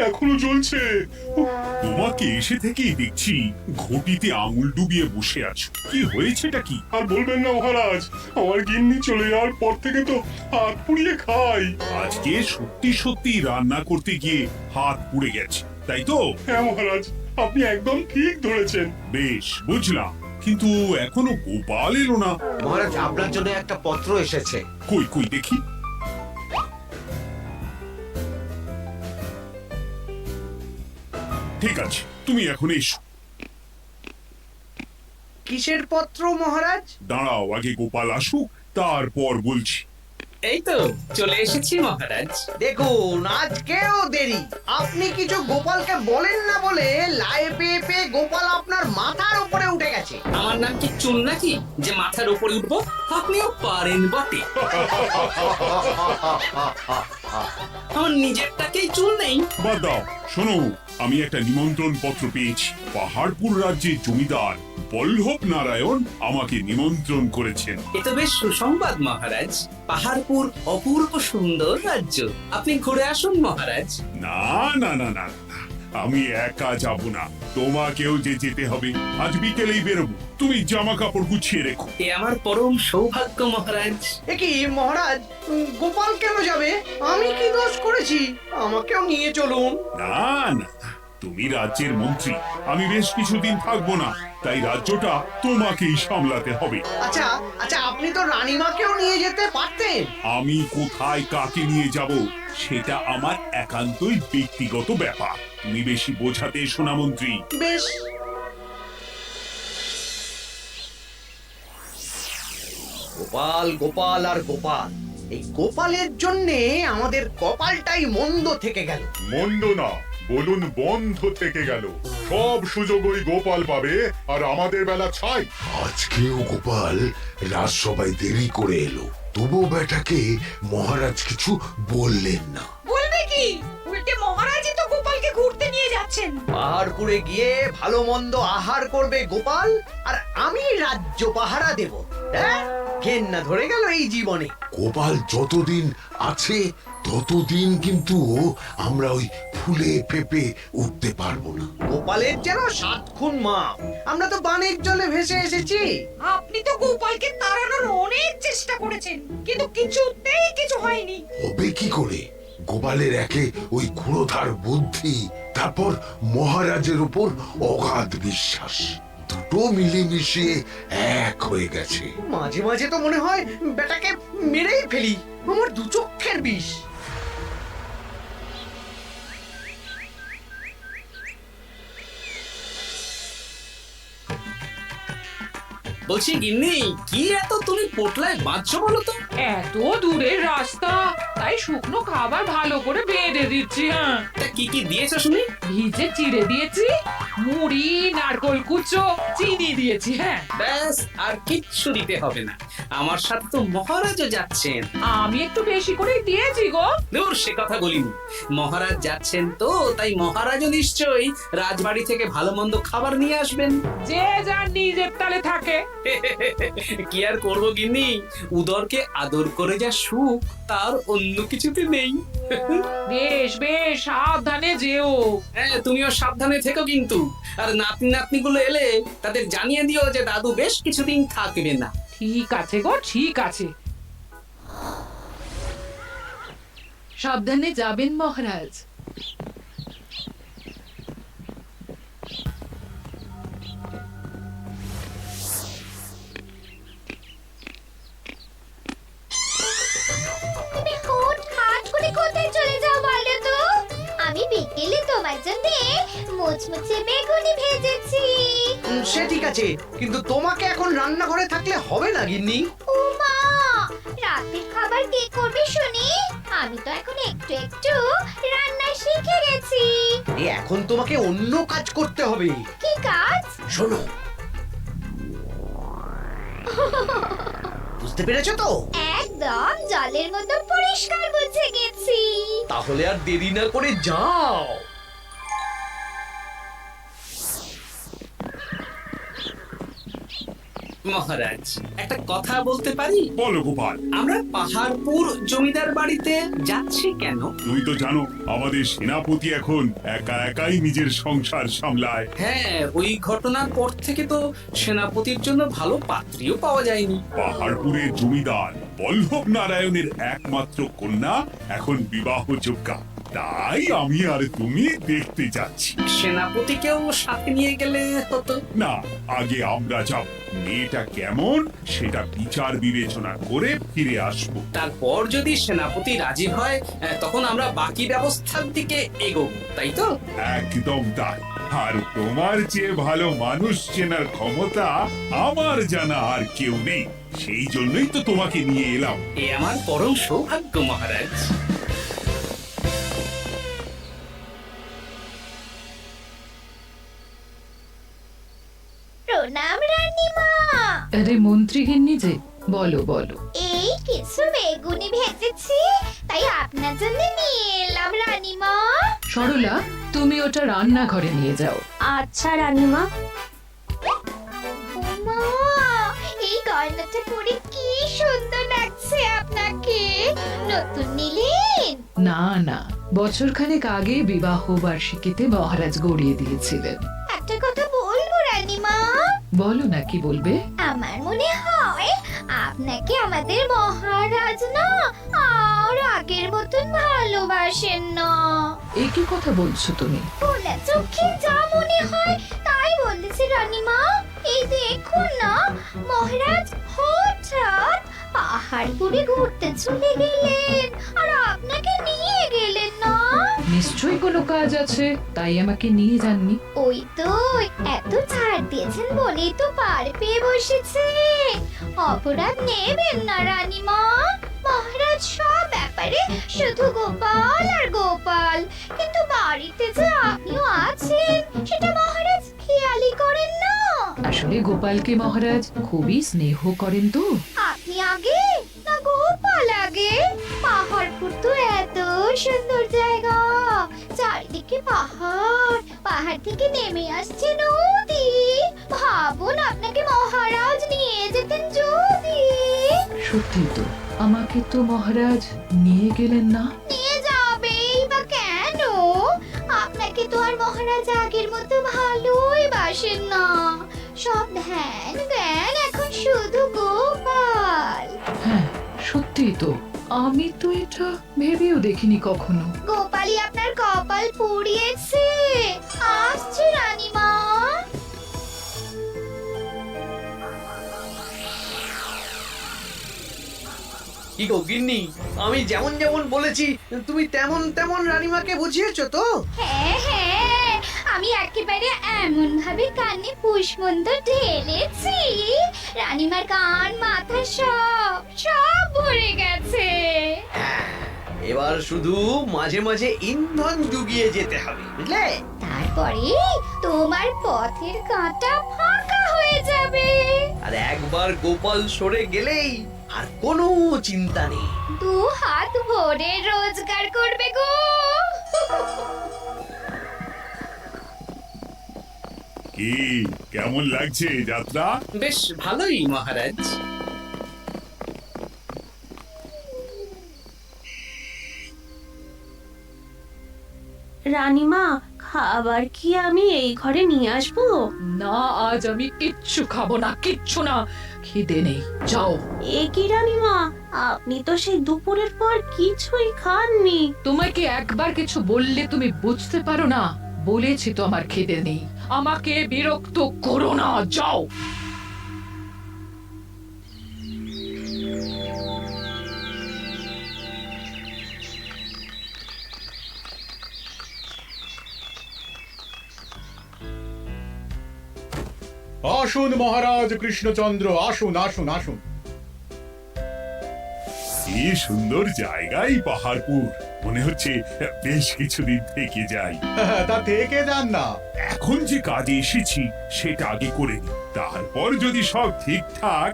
এখনো জ্বলছে। তোমাকে এসে থেকেই দেখছি ঘটিতে আঙুল ডুবিয়ে বসে আছো, কি হয়েছেটা কি? আর বলবেন না মহারাজ, আমার গিন্নি চলে যাওয়ার পর থেকে তো হাত পুড়িয়ে খাই। আজকে সত্যি সত্যি রান্না করতে গিয়ে হাত পুড়ে গেছে, তাই তো? হ্যাঁ মহারাজ, আপনি একদম ঠিক ধরেছেন। বেশ, বুঝলাম, কিন্তু এখনো গোপাল এলো না। মহারাজ, আপনার জন্য একটা পত্র এসেছে। কই কই দেখি। ঠিক আছে, তুমি এখন এসো। কিসের পত্র মহারাজ? দাঁড়াও, আগে গোপাল আসুক, তারপর বলছি। এই তো চলে এসেছি মহারাজ। দেখুন, আজকেও দেরি। আপনি কিছু গোপালকে বলেন না বলে লাই পেয়ে পেয়ে গোপাল আপনার মাথার উপরে উঠে গেছে। আমার নাম কি চুল নাকি যে মাথার উপরে উঠবো? আপনিও পারেন বটে। আমার নিজেরটাকেই চুল নেই। বাদ দাও, শোনো, আমি একটা নিমন্ত্রণ পত্র পেয়েছি। পাহাড়পুর রাজ্যের জমিদার বল্লভ নারায়ণ আমাকে নিমন্ত্রণ করেছেন। এ তো বেশ সুসংবাদ মহারাজ। পাহাড়পুর অপূর্ব সুন্দর রাজ্য, আপনি ঘুরে আসুন মহারাজ। না না না না না, আমি একা যাব না, তোমাকেও যে যেতে হবে। আজ বিকেলেই বেরোবো, তুমি জামা কাপড় গুছিয়ে রেখো। এ আমার পরম সৌভাগ্য মহারাজ। এ কি মহারাজ, গোপাল কেন যাবে? আমি কি দোষ করেছি? আমাকেও নিয়ে চলুন। না না না, তুমি রাজ্যের মন্ত্রী, আমি বেশ কিছুদিন থাকবো না, তাই রাজ্যটা তোমাকেই সামলাতে হবে। আচ্ছা আচ্ছা, আপনি তো রানীমাকেও নিয়ে যেতে পারতেন। আমি কোথায় কাকে নিয়ে যাব সেটা আমার একান্তই ব্যক্তিগত ব্যাপার, তুমি বেশি বোঝাতে এসো না মন্ত্রী। বেশ। গোপাল গোপাল আর গোপাল, এই গোপালের জন্যে আমাদের কপালটাই মন্দ থেকে গেল। মন্দ না, বলুন বন্ধ থেকে গেল। সব সুযোগ ওই গোপাল পাবে, আর আমাদের বেলা ছাই। আজকেও গোপাল রাজসভায় দেরি করে এলো, তবু বেটাকে মহারাজ কিছু বললেন না। বলবে কি? উল্টে মহারাজই তো গোপালকে ঘুরতে নিয়ে যাচ্ছেন। পাহাড়পুরে গিয়ে ভালো মন্দ আহার করবে গোপাল, আর আমি রাজ্য পাহারা দেব। হ্যাঁ, ঘেন্না ধরে গেল এই জীবনে। গোপাল যতদিন আছে ততদিন কিন্তু আমরা ওই ফুলে ফেপে উঠতে পারবো না। গোপালের যেন 7 খুন মাপ। আমরা তো বানের জলে ভেসে এসেছি। আপনি তো গোপালকে তাড়ানোর অনেক চেষ্টা করেছেন, কিন্তু কিছুতেই কিছু হয়নি। হবে কি করে? গোপালের একে ওই ক্ষুরধার বুদ্ধি, তারপর মহারাজের উপর অগাধ বিশ্বাস, দুটো মিলেমিশে এক হয়ে গেছে। মাঝে মাঝে তো মনে হয় বেটাকে মেরেই ফেলি। আমার দু চক্ষের বিষ। বলছি গিন্নি, কি এত তুমি পোটলায় বাঁধছো বলো তো? এত দূরের রাস্তা, তাই শুকনো খাবার ভালো করে বেঁধে দিচ্ছি। হ্যাঁ, তা কি কি দিয়েছো শুনি? ভিজে চিড়ে দিয়েছি, মুড়ি, নারকোল কুচো, চিনি দিয়েছি। হ্যাঁ, ব্যাস, আর কিচ্ছু দিতে হবে না। আমার সাথে তো মহারাজও যাচ্ছেন। আমি একটু বেশি করে দিয়েছি গো। দূর, সে কথা বলিনি। মহারাজ যাচ্ছেন তো, তাই মহারাজও নিশ্চয়ই রাজবাড়ি থেকে ভালো মন্দ খাবার নিয়ে আসবেন। যে যার নিজের তালে থাকে। কি আর করবো গিন্নি, উদরকে আদর করে যা সুখ তার অন্য কিছুতে নেই। বেশ বেশ, সাবধানে যেও। হ্যাঁ, তুমিও সাবধানে থেকো কিন্তু। আর নাতনি নাতনি গুলো এলে তাদের জানিয়ে দিও যে দাদু বেশ কিছুদিন থাকবে না। ঠিক আছে গো, ঠিক আছে। সাবধানে যাবেন মহারাজ। তুমি হুটহাট করে কোথায় চলে যাও বলো তো? আমি বিকেলে তোমার জন্য মুচমুচে বেগুনি ভেজেছি। সে ঠিক আছে, কিন্তু তোমাকে এখন রান্নাঘরে থাকলে হবে না গিন্নি। ও মা, রাতের খাবার কে করবে শুনি? আমি তো এখন একটু একটু রান্না শিখে গেছি। এখন তোমাকে অন্য কাজ করতে হবে। কি কাজ? শোনো, বুঝতে পেরেছো তো? একদম জলের মতো পরিষ্কার বুঝে গেছি। তাহলে আর দেরি না করে যাও। মহারাজ একটা কথা বলতে পারি? বলো গোপাল। আমরা পাহাড়পুর জমিদার বাড়িতে যাচ্ছি কেন? তুমি তো জানো আমাদের সেনাপতি এখন একা একাই নিজের সংসার সামলায়। হ্যাঁ, ওই ঘটনার পর থেকে তো সেনাপতির জন্য ভালো পাত্রীও পাওয়া যায়নি। পাহাড়পুরের জমিদার বল্লভ নারায়ণের একমাত্র কন্যা এখন বিবাহযোগ্যা, তাই আমি আর তুমি দেখতে যাচ্ছি। সেনাপতিকেও সাথে নিয়ে গেলে হতো। না, আগে আমরা যাব, মেয়েটা কেমন সেটা বিচার বিবেচনা করে ফিরে আসবো। তারপর যদি সেনাপতি রাজি হয় তখন আমরা বাকি ব্যবস্থার দিকে এগোবো, তাই তো? একদম তাই। আর তোমার চেয়ে ভালো মানুষ চেনার ক্ষমতা আমার জানা আর কেউ নেই, সেই জন্যই তো তোমাকে নিয়ে এলাম। এ আমার পরম সৌভাগ্য মহারাজ। প্রণাম রানীমা। আরে মন্ত্রী গিন্নি যে, বলো বলো। এই কিছু বেগুনি ভেজেছি, তাই আপনার জন্য নিয়ে এলাম রানীমা। সরলা, তুমি ওটা রান্নাঘরে নিয়ে যাও। আচ্ছা রানীমা। ওমা, এই গয়নাটা পরে কি সুন্দর লাগছে আপনাকে। নতুন নিলেন? না না, বছরখানেক আগে বিবাহ বার্ষিকীতে মহারাজ গড়িয়ে দিয়েছিলেন। একটা কথা বলবো রানীমা? বলো না, কি বলবে? আমার মনে হয় আপনাকে আমাদের মহারাজ না আর আগের মতন ভালোবাসেন না। এ কি কথা বলছো তুমি? খোলা চোখে যা মনে হয় তাই বলেছি রানীমা। এই দেখুন না, মহারাজ হঠাৎ পাহাড়পুরে ঘুরতে চলে গেলেন আর আপনাকে নিয়ে গেলেন না। নিশ্চয়ই কোনো কাজ আছে, তাই আমাকে নিয়ে যাননি। ওই তো, এত ছাড় দিয়েছেন বলেই তো পার পেয়ে বসেছে। অপরাধ নেবেন না রানীমা। মহারাজ সব ব্যাপারে শুধু গোপাল আর গোপাল, কিন্তু বাড়িতে যে আপনিও আছেন সেটা মহারাজ খেয়ালই করেন না। আসলে গোপালকে মহারাজ খুবই স্নেহ করেন তো। আপনি আগে না গোপাল আগে? পাহাড়পুর তো এত সুন্দর জায়গা, চারিদিকে পাহাড়, পাহাড় থেকে নেমে আসছে নদী। ভাবুন আপনাকে মহারাজ নিয়ে যেতেন যদি। সত্যি তো, আমাকে তো মহারাজ নিয়ে গেলেন না। নিয়ে যাবেই বা কেন? আপনাকে তো আর মহারাজ আগের মতো ভালোই বাসেন না। সব ধ্যান জ্ঞান এখন শুধু গোপাল। হ্যাঁ, সত্যি তো, আমি তো এটা ভেবেও দেখিনি কখনো। গোপালই আপনার কপাল পুড়িয়েছে। আসছে রানীমা। কি গো গিন্নি, আমি যেমন যেমন বলেছি তুমি তেমন তেমন রানীমাকে বুঝিয়েছো তো? হ্যাঁ হ্যাঁ, আমি একেবারে এমন ভাবে কানে পুষ্পন্ত ঢেলেছি, রানীমার কান মাথা সব সব ভরে গেছে। এবার শুধু মাঝে মাঝে ইন্ধন জুগিয়ে যেতে হবে, বুঝলে? তারপরে তোমার পথের কাঁটা ফাঁকা হয়ে যাবে। আর একবার গোপাল সরে গেলেই আর কোনো চিন্তা নেই। দু হাত ভরে রোজগার করবে গো। কি কেমন লাগছে যাত্রা? বেশ ভালোই মহারাজ। রানীমা, খাবার কি আমি এই ঘরে নিয়ে আসবো? না, আজ আমি কিচ্ছু খাবো না, কিচ্ছু না, খিদে নেই, যাও। এ কি রানীমা, আপনি তো সেই দুপুরের পর কিছুই খাননি। তোমাকে একবার কিছু বললে তুমি বুঝতে পারো না? বলেছি তো আমার খিদে নেই, আমাকে বিরক্ত করো না, যাও। আসুন মহারাজ কৃষ্ণচন্দ্র, আসুন আসুন আসুন। কি সুন্দর জায়গাই পাহাড়পুর, মনে হচ্ছে বেশ কিছুদিন থেকে যাই। তা থেকে যান না। এখন যে কাজে এসেছি সেটা আগে করে নি, তারপর যদি সব ঠিকঠাক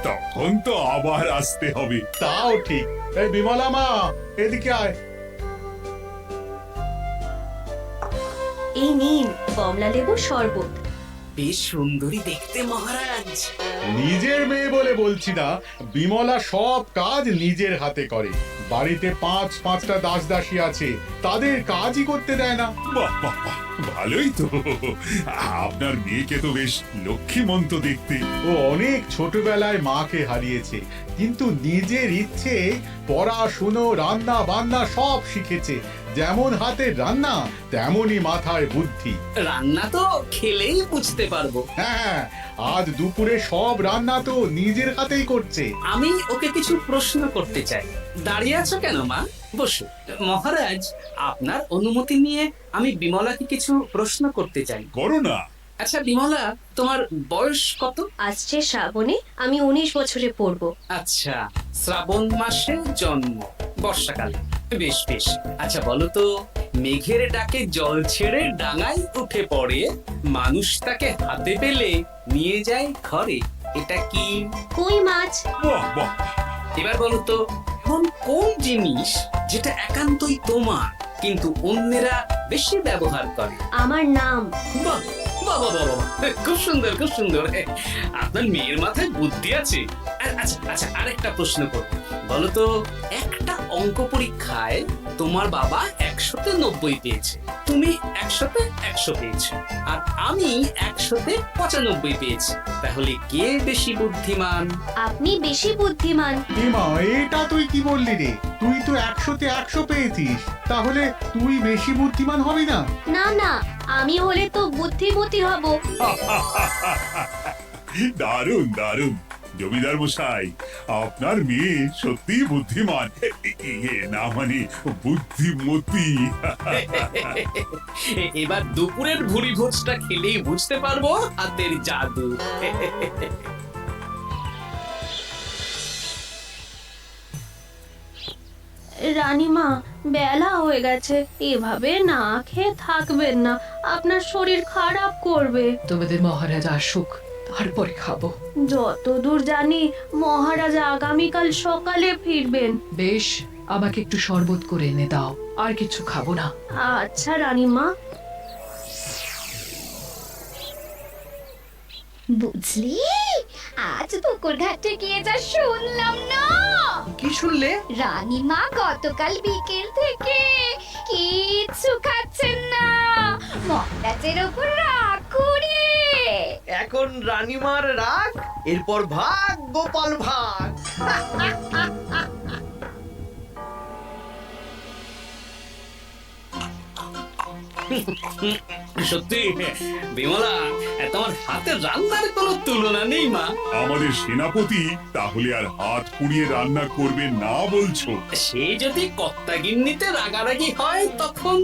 তখন তো আবার আসতে হবে। তাও ঠিক। এই বিমলা মা, এদিকে আয়। এই নিন কমলা লেবুর শরবত। বেশ সুন্দরী দেখতে মহারাজ। নিজের মেয়ে বলে বলছি না, বিমলা সব কাজ নিজের হাতে করে। বাড়িতে পাঁচটা দাস দাসী আছে, তাদের কাজই করতে দেয় না। বাহ বাহ বাহ, ভালোই তো। আপনার মেয়েকে তো বেশ লক্ষ্মীমন্ত দেখতে। ও অনেক ছোটবেলায় মাকে হারিয়েছে, কিন্তু নিজের ইচ্ছে পড়াশুনো রান্না বান্না সব শিখেছে। যেমন হাতের রান্না তেমনই মাথায় বুদ্ধি। রান্না তো খেলেই বুঝতে পারবো। হ্যাঁ, আজ দুপুরে সব রান্না তো নিজের হাতেই করছে। আমি ওকে কিছু প্রশ্ন করতে চাই। দাঁড়িয়ে আছো কেন মা? বসো। মহারাজ, আপনার অনুমতি নিয়ে আমি বিমলাকে কিছু প্রশ্ন করতে চাই। করো না। আচ্ছা বিমলা, তোমার বয়স কত? আসছে শ্রাবণে আমি 19 বছরে পড়বো। আচ্ছা, শ্রাবণ মাসে জন্ম, বর্ষাকালে। বেশ বেশ। আচ্ছা বলো তো, মেঘের ডাকে জল ছেড়ে ডাঙায় উঠে পড়ে, মানুষ তাকে হাতে পেলে নিয়ে যায় ঘরে, এটা কি? কই মাছ। বাহ বাহ, এবার বলো তো, এমন কোন জিনিস যেটা একান্তই তোমার কিন্তু অন্যেরা বেশি ব্যবহার করে? আমার নাম। বাহ বাহ বাহ বাহ, খুব সুন্দর খুব সুন্দর। আপনার মেয়ের মাথায় বুদ্ধি আছে। আচ্ছা আচ্ছা, আরেকটা প্রশ্ন করব। বলো তো, একটা অঙ্ক পরীক্ষায় তোমার বাবা 100-তে 90 পেয়েছে, তুমি 100-তে 100 পেয়েছো, আর আমি 100-তে 95 পেয়েছি। তাহলে কে বেশি বুদ্ধিমান? আপনি বেশি বুদ্ধিমান। মা, এটা তুই কি বললি রে? তুই তো 100-তে 100 পেয়েছিস, তাহলে তুই বেশি বুদ্ধিমান হবি না? না না, আমি হলে তো বুদ্ধিমতী হব। দারুণ দারুণ। জমিদার মশাই, আপনার মেয়ে সত্যি বুদ্ধিমান, না মানে বুদ্ধিমতী। এবার দুপুরের ভুরি ভোজটা খেলেই বুঝতে পারবো হাতের জাদু। রানীমা, বেলা হয়ে গেছে, এভাবে না খেয়ে থাকবেন না, আপনার শরীর খারাপ করবে। তোমাদের মহারাজ আসুক, তারপরে খাবো। যতদূর জানি মহারাজ আগামীকাল সকালে ফিরবেন। বেশ, আমাকে একটু শরবত করে এনে দাও, আর কিছু খাবো না। আচ্ছা রানীমা। বুঝলি, আজ পুকুর ঘাটে গিয়ে যা শুনলাম না। কি শুনলে? রানীমা গতকাল বিকেল থেকে কিচ্ছু খাচ্ছেন না, মহারাজের ওপর রাগ করে। এখন রানীমার রাগ, এরপর ভাগ গোপাল ভাগ। সত্যি বিমলা, তোমার হাতের রান্নার কোনো তুলনা নেই মা। আমাদের সেনাপতি তাহলে আর হাত পুড়িয়ে রান্না করবে না বলছো? সে যদি কর্তাগিন্নিতে রাগারাগি হয় তখন।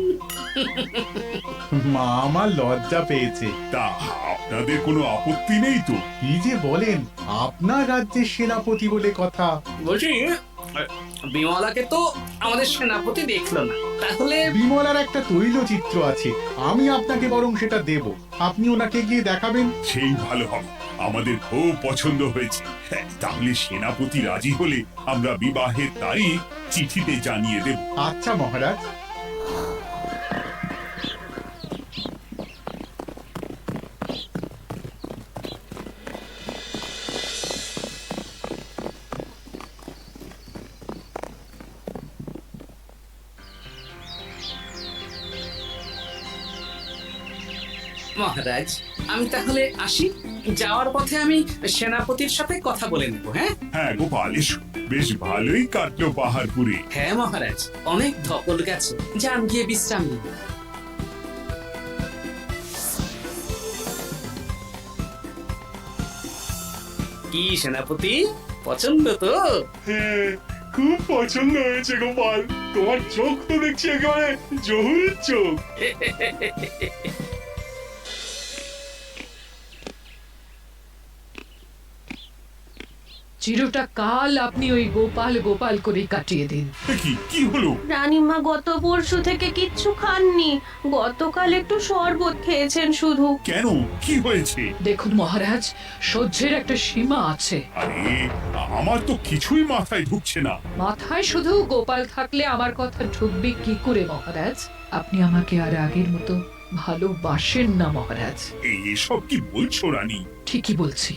মা আমার লজ্জা পেয়েছে। তা আপনাদের কোনো আপত্তি নেই তো? কি যে বলেন, আপনার রাজ্যের সেনাপতি বলে কথা। বলছি, বিমলাকে তো আমাদের সেনাপতি দেখলো না, তাহলে? বিমলার একটা তৈলচিত্র আছে, আমি আপনাকে বরং সেটা দেব, আপনি ওনাকে গিয়ে দেখাবেন। সেই ভালো হবে, আমাদের খুব পছন্দ হয়েছে। তাহলে সেনাপতি রাজি হলে আমরা বিবাহের তারিখ চিঠিতে জানিয়ে দেব। আচ্ছা মহারাজ। মহারাজ, আমি তাহলে আসি। যাওয়ার পথে আমি সেনাপতির সাথে কথা বলে নেব। হ্যাঁ হ্যাঁ গোপাল, এসো। বেশ ভালোই কাটলো পাহাড়পুরে। হ্যাঁ মহারাজ, অনেক ধকল গেছে, যান গিয়ে বিশ্রাম নিন। কি সেনাপতি, পছন্দ তো? হ্যাঁ, খুব পছন্দ হয়েছে গোপাল। তোমার চোখ তো দেখছি একেবারে জহুর চোখ। চিরটা কাল আপনি ওই গোপাল গোপাল করে কাটিয়ে দিন। কি হলো? রানীমা গত পরশু থেকে কিচ্ছু খাননি, গতকাল একটু শরবত খেয়েছেন শুধু। কেন, কি হয়েছে? দেখুন মহারাজ, সহ্যের একটা সীমা আছে। আরে, আমার তো কিছুই মাথায় ঢুকছে না। মাথায় শুধু গোপাল থাকলে আমার কথা ঢুকবে কি করে মহারাজ? আপনি আমাকে আর আগের মতো ভালোবাসেন না মহারাজ। এসব কি বলছো রানী? ঠিকই বলছি।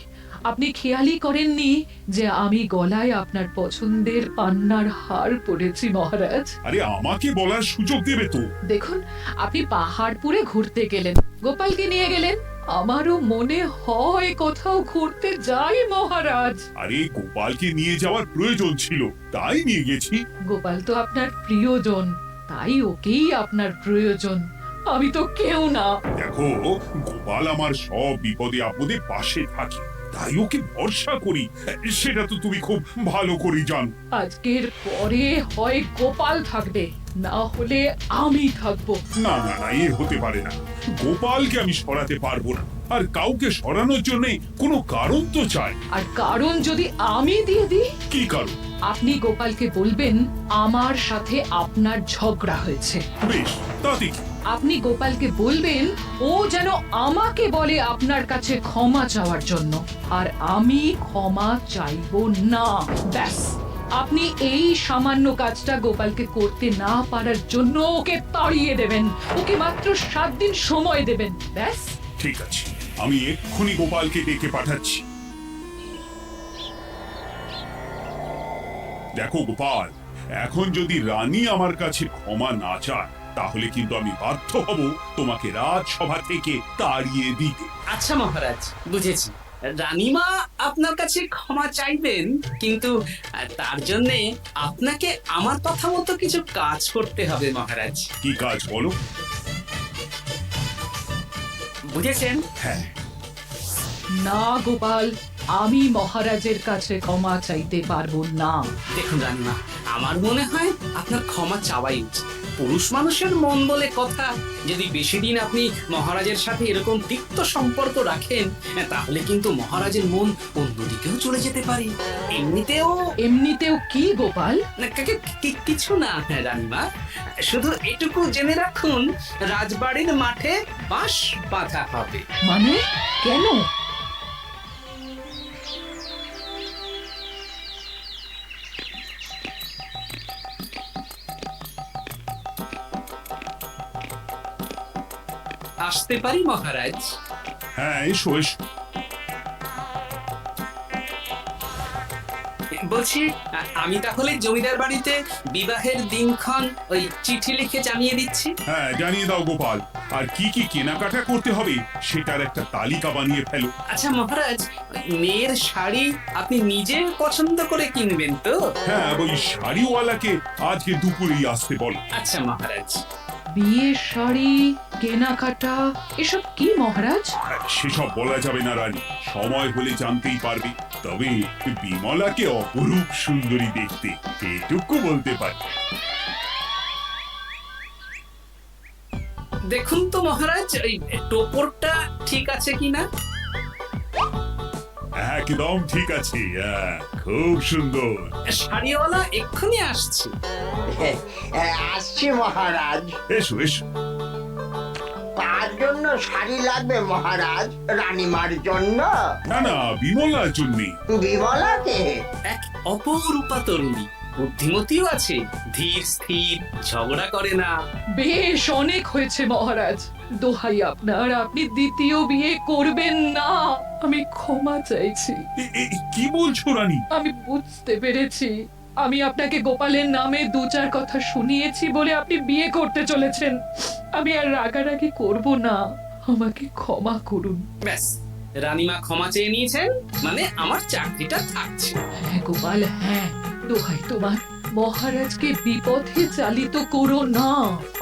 আপনি খেয়ালই করেননি যে আমি গলায় আপনার পছন্দের পান্নার হার পরেছি মহারাজ। আরে আমাকে বলার সুযোগ দেবে তো। দেখুন, আপনি পাহাড়পুরে ঘুরতে গেলেন, গোপালকে নিয়ে গেলেন। আমারও মনে হয় কোথাও ঘুরতে যাই মহারাজ। আরে গোপালকে নিয়ে যাওয়ার প্রয়োজন ছিল, তাই নিয়ে গেছি। গোপাল তো আপনার প্রিয়জন, তাই ওকেই আপনার প্রয়োজন। আমি তো কেউ না। দেখো, গোপাল আমার সব বিপদে আপদে পাশে থাকে, তাই ওকে ভরসা করি। সেটা তো তুমি খুব ভালো করে জানো। আজকের পরে হয় গোপাল থাকবে, না হলে আমি থাকবো। না না না, এ হতে পারে না। গোপালকে আমি সরাতে পারবো না, আর কাউকে সরানোর জন্য কোনো কারণ তো চাই। আর কারণ যদি আমি দিয়ে দিই? কি কারণ? আপনি গোপালকে বলবেন আমার সাথে আপনার ঝগড়া হয়েছে। বেশ, তাতে কি? আপনি গোপালকে বলবেন ও যেন আমাকে বলে আপনার কাছে ক্ষমা চাওয়ার জন্য, আর আমি ক্ষমা চাইবো না। ব্যাস, আপনি এই সামান্য কাজটা গোপালকে করতে না পারার জন্য ওকে তাড়িয়ে দেবেন। ওকে মাত্র 7 দিন সময় দেবেন। ব্যাস। ঠিক আছে, আমি এক্ষুনি গোপালকে ডেকে পাঠাচ্ছি। দেখো গোপাল, এখন যদি রানী আমার কাছে ক্ষমা না চায়, তাহলে কিন্তু আমি বাধ্য হব তোমাকে রাজসভা থেকে তাড়িয়ে দিতে। আচ্ছা মহারাজ, বুঝেছি। রানীমা আপনার কাছে ক্ষমা চাইবেন, কিন্তু তার জন্য আপনাকে আমার কথা মতো কিছু কাজ করতে হবে মহারাজ। কি কাজ বলো? বুঝেছেন? হ্যাঁ। না গোপাল, আমি মহারাজের কাছে ক্ষমা চাইতে পারবো না। দেখুন রানীমা, আমার মনে হয় আপনার ক্ষমা চাওয়াই উচিত। পুরুষ মানুষের মন বলে কথা, যদি বেশি দিন আপনি মহারাজের সাথে এরকম তিক্ত সম্পর্ক রাখেন, তাহলে কিন্তু মহারাজের মন অন্যদিকেও চলে যেতে পারে। এমনিতেও কি গোপাল? কিছু না রানীমা, শুধু এটুকু জেনে রাখুন, রাজবাড়ির মাঠে বাঁশ বাঁধা হবে। মানে কেন? আসতে পারি মহারাজ? হ্যাঁ, এসো এসো। বলছি, আমি তাহলে জমিদার বাড়িতে বিবাহের দিনক্ষণ ওই চিঠি লিখে জানিয়ে দিচ্ছি। হ্যাঁ, জানিয়ে দাও গোপাল। আর কি কি কেনাকাটা করতে হবে সেটার একটা তালিকা বানিয়ে ফেলো। আচ্ছা মহারাজ, মেয়ের শাড়ি আপনি নিজে পছন্দ করে কিনবেন তো? হ্যাঁ, ওই শাড়িওয়ালাকে আজকে দুপুরেই আসতে বলো। আচ্ছা মহারাজ। বিয়ের শাড়ি, কেনাকাটা, এসব কি মহারাজ? সেসব বলা যাবে না রানী, সময় হলে জানতেই পারবে। তবে বিমলাকে অপরূপ সুন্দরী দেখতে, এটুকু বলতে পারি। দেখুন তো মহারাজ, ওই টোপরটা ঠিক আছে কিনা? একদম ঠিক আছে, খুব সুন্দর। শাড়িওয়ালা এক্ষুনি আসছে। আসছে মহারাজ। এসো এসো। তার জন্য শাড়ি লাগবে মহারাজ? রানীমার জন্য? না না, বিমলার জন্য। বিমলাকে? এক অপরূপা তরুণী, বুদ্ধিমতীও আছে, ধীর স্থির, ঝগড়া করে না। বেশ, অনেক হয়েছে মহারাজ। দোহাই আপনার, আপনি দ্বিতীয় বিয়ে করবেন না। আমি ক্ষমা চাইছি। কি বলছো রানী? আমি বুঝতে পেরেছি, আমি আপনাকে গোপালের নামে 2-4 কথা শুনিয়েছি বলে আপনি বিয়ে করতে চলেছেন। আমি আর রাগারাগি করব না, আমাকে ক্ষমা করুন। ব্যাস, রানীমা ক্ষমা চেয়ে নিয়েছেন, মানে আমার চাকরিটা থাকছে। হ্যাঁ গোপাল, হ্যাঁ, দোহাই তোমার, মহারাজকে বিপথে চালিত করো না।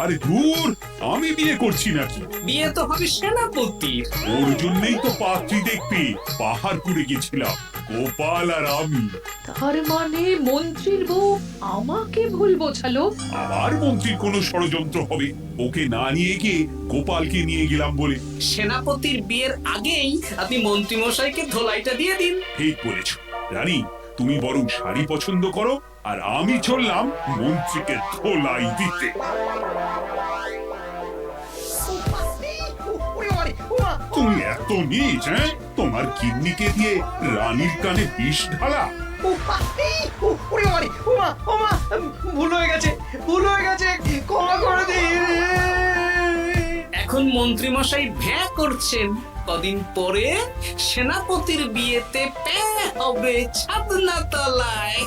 আরে দূর, আমি বিয়ে করছি নাকি? বিয়ে তো হবে সেনাপতির। ওর জন্যই তো পাত্রী দেখতে পাহাড়পুরে গেছিলাম, গোপাল আর আমি। তার মানে মন্ত্রীর বউ আমাকে ভুল বোঝালো? আবার মন্ত্রীর কোনো ষড়যন্ত্র হবে, ওকে না নিয়ে গিয়ে গোপালকে নিয়ে গেলাম বলে। সেনাপতির বিয়ের আগেই আপনি মন্ত্রী মশাইকে ধোলাইটা দিয়ে দিন। ঠিক বলেছ রানী, তুমি বরং শাড়ি পছন্দ করো, আর আমি চললাম মন্ত্রীকে ধোলাই দিতে। তুমি এত নীচ, হ্যাঁ? তোমার কিডনিকে দিয়ে রানীর কানে বিষ ঢালা? ভুল হয়ে গেছে, ভুল হয়ে গেছে, ক্ষমা করে দিন। এখন মন্ত্রীমশাই ভ্যাঁ করছেন, কদিন পরে সেনাপতির বিয়েতে প্যাঁ হবে ছাদনা তলায়।